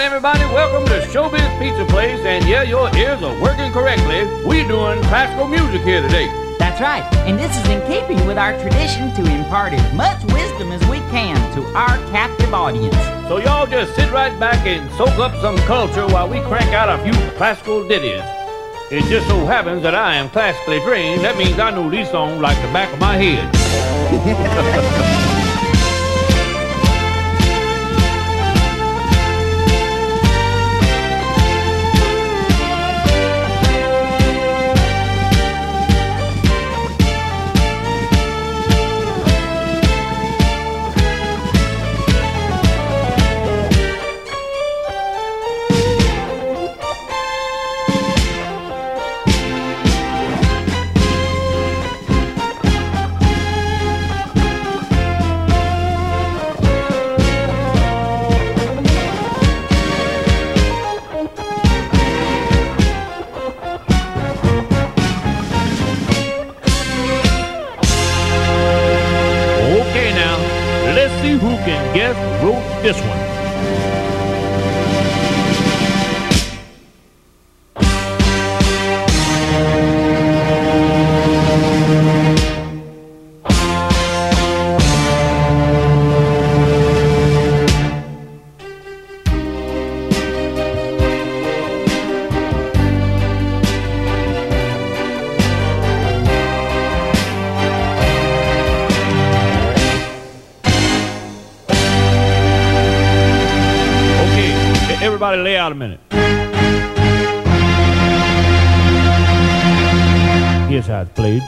everybody, welcome to Showbiz Pizza Place, and yeah, your ears are working correctly. We doing classical music here today. That's right, and this is in keeping with our tradition to impart as much wisdom as we can to our captive audience. So y'all just sit right back and soak up some culture while we crank out a few classical ditties. It just so happens that I am classically trained. That means I know these songs like the back of my head. Who can guess who wrote this one? Everybody lay out a minute. Here's how it's played.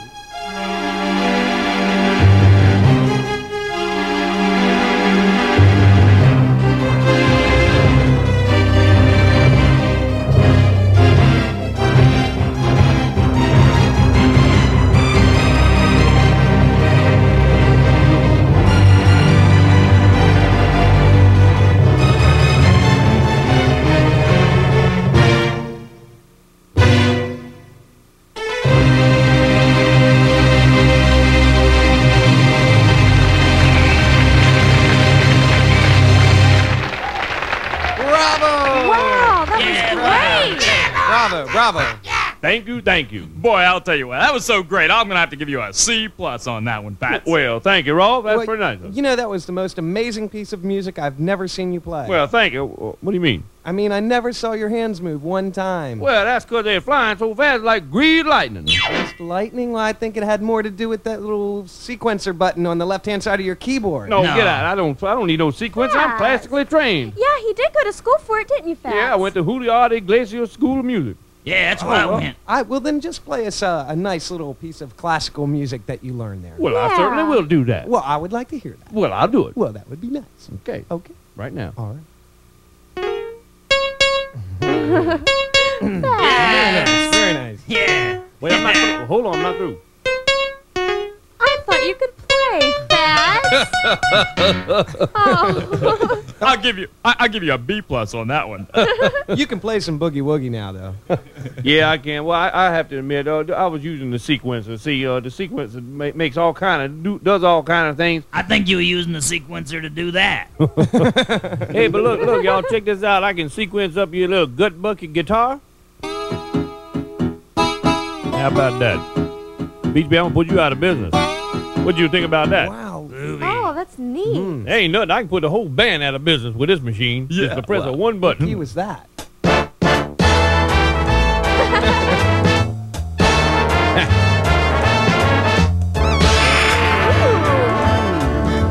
Bravo. Thank you. Boy, I'll tell you what, that was so great. I'm going to have to give you a C+ on that one, Pat. Well, thank you, Rolf. That's pretty nice. You know, that was the most amazing piece of music I've never seen you play. Well, thank you. What do you mean? I mean, I never saw your hands move one time. Well, that's because they're flying so fast like green lightning. Just lightning? Well, I think it had more to do with that little sequencer button on the left-hand side of your keyboard. No, get out. I don't need no sequencer. I'm classically trained. Yeah, he did go to school for it, didn't you, Fats? Yeah, I went to Juilliard Iglesias School of Music. Yeah, that's where I went. Well, then just play us a nice little piece of classical music that you learned there. Well, I certainly will do that. Well, I would like to hear that. Well, I'll do it. Well, that would be nice. Okay. Okay. Right now. All right. Very nice. Yeah. Wait, I'm not through. Hold on, I'm not through. I thought you could play, Fats. Oh. I'll give you a B+ on that one. You can play some boogie woogie now, though. Yeah, I can. Well, I have to admit, I was using the sequencer. See, the sequencer makes all does all kind of things. I think you were using the sequencer to do that. Hey, but look, y'all, check this out. I can sequence up your little gut bucket guitar. How about that? Beach Band, I'm gonna put you out of business. What do you think about that? Wow. Oh, that's neat. Ain't nothing. I can put the whole band out of business with this machine. Yeah. Just to press a one button. He was that.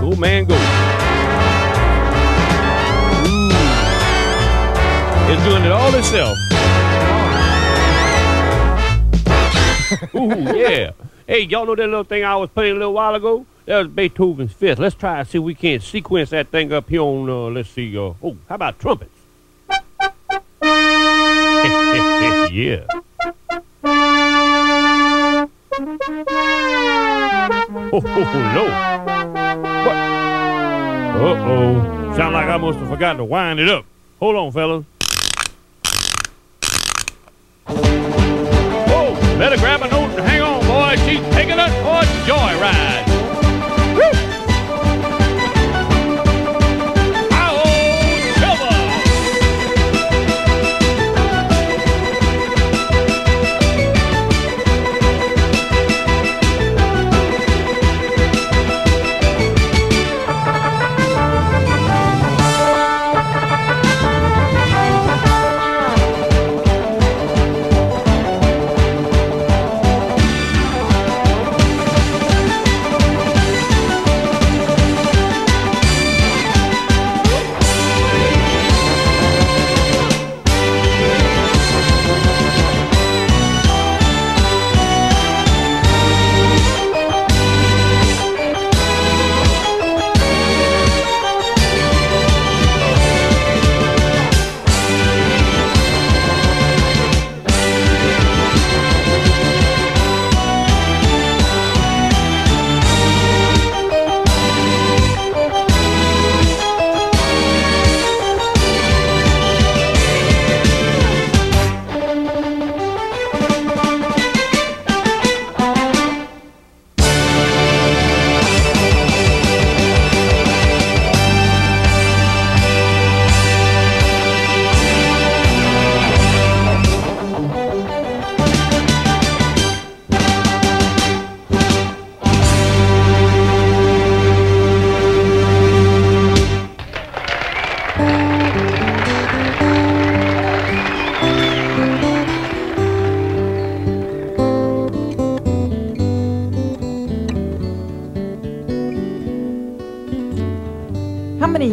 Go, man, go. It's doing it all itself. Ooh, yeah. Hey, y'all know that little thing I was playing a little while ago? That was Beethoven's Fifth. Let's try and see if we can't sequence that thing up here on, let's see, how about trumpets? Yeah. Oh, no. What? Uh-oh. Sound like I must have forgotten to wind it up. Hold on, fellas. Whoa, better grab a note and hang on, boys. She's taking us for a joyride. Woo! Ow, silver!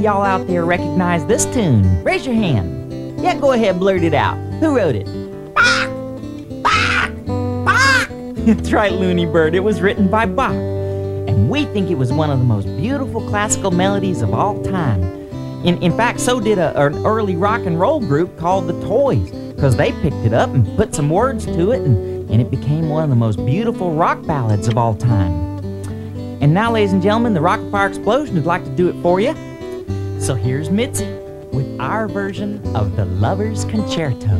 y'all out there recognize this tune? Raise your hand. Yeah, go ahead, blurt it out. Who wrote it? Bach! Bach! Bach! That's right, Looney Bird. It was written by Bach. And we think it was one of the most beautiful classical melodies of all time. In fact, so did an early rock and roll group called the Toys, because they picked it up and put some words to it, and it became one of the most beautiful rock ballads of all time. And now, ladies and gentlemen, the Rock-Afire Explosion would like to do it for you. So here's Mitzi with our version of the Lover's Concerto.